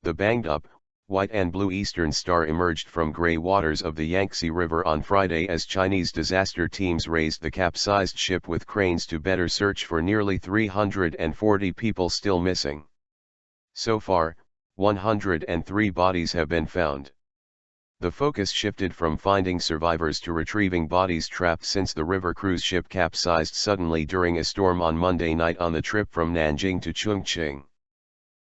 The banged-up, white and blue Eastern Star emerged from gray waters of the Yangtze River on Friday as Chinese disaster teams raised the capsized ship with cranes to better search for nearly 340 people still missing. So far, 103 bodies have been found. The focus shifted from finding survivors to retrieving bodies trapped since the river cruise ship capsized suddenly during a storm on Monday night on the trip from Nanjing to Chongqing.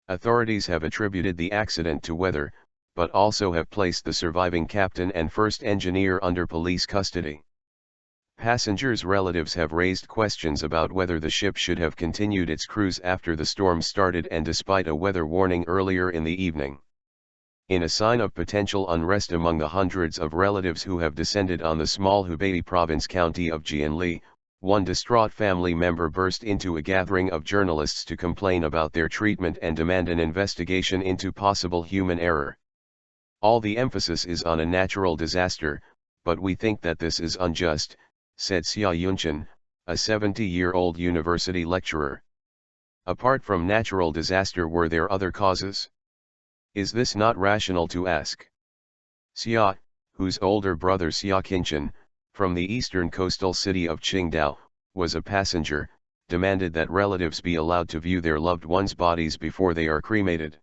Authorities have attributed the accident to weather, but also have placed the surviving captain and first engineer under police custody. Passengers' relatives have raised questions about whether the ship should have continued its cruise after the storm started and despite a weather warning earlier in the evening. In a sign of potential unrest among the hundreds of relatives who have descended on the small Hubei province county of Jianli, one distraught family member burst into a gathering of journalists to complain about their treatment and demand an investigation into possible human error. All the emphasis is on a natural disaster, but we think that this is unjust, said Xia Yunqian, a 70-year-old university lecturer. Apart from natural disaster, were there other causes? Is this not rational to ask? Xia, whose older brother Xia Qinshan, from the eastern coastal city of Qingdao, was a passenger, demanded that relatives be allowed to view their loved ones' bodies before they are cremated.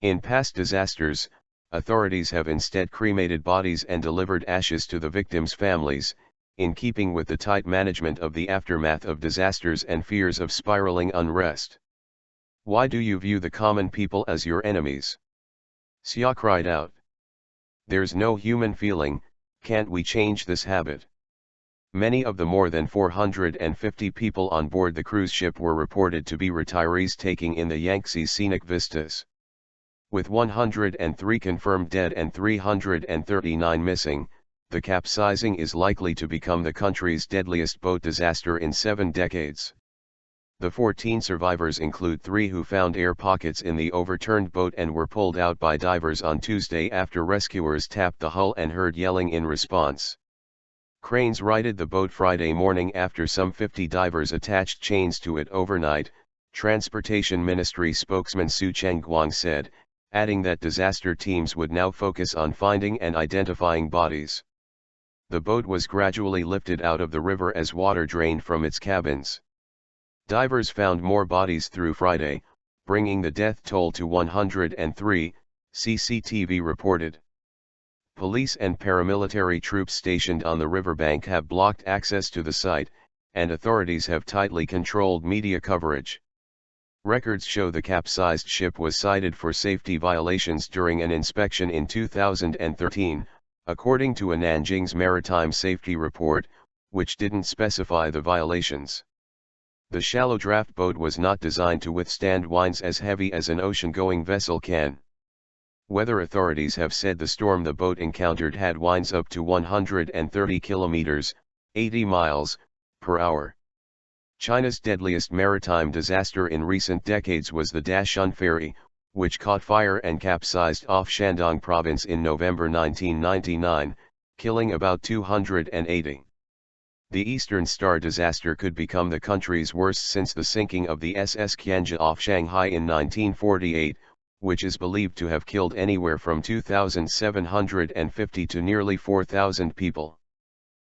In past disasters, authorities have instead cremated bodies and delivered ashes to the victims' families, in keeping with the tight management of the aftermath of disasters and fears of spiraling unrest. Why do you view the common people as your enemies? Xia cried out. There's no human feeling, can't we change this habit? Many of the more than 450 people on board the cruise ship were reported to be retirees taking in the Yangtze's scenic vistas. With 103 confirmed dead and 339 missing, the capsizing is likely to become the country's deadliest boat disaster in 7 decades. The 14 survivors include 3 who found air pockets in the overturned boat and were pulled out by divers on Tuesday after rescuers tapped the hull and heard yelling in response. Cranes righted the boat Friday morning after some 50 divers attached chains to it overnight, Transportation Ministry spokesman Su Chengguang said, adding that disaster teams would now focus on finding and identifying bodies. The boat was gradually lifted out of the river as water drained from its cabins. Divers found more bodies through Friday, bringing the death toll to 103, CCTV reported. Police and paramilitary troops stationed on the riverbank have blocked access to the site, and authorities have tightly controlled media coverage. Records show the capsized ship was cited for safety violations during an inspection in 2013, according to a Nanjing's maritime safety report, which didn't specify the violations. The shallow draft boat was not designed to withstand winds as heavy as an ocean-going vessel can. Weather authorities have said the storm the boat encountered had winds up to 130 kilometers, 80 miles, per hour. China's deadliest maritime disaster in recent decades was the Dashun ferry, which caught fire and capsized off Shandong province in November 1999, killing about 280. The Eastern Star disaster could become the country's worst since the sinking of the SS Qianzhou off Shanghai in 1948, which is believed to have killed anywhere from 2,750 to nearly 4,000 people.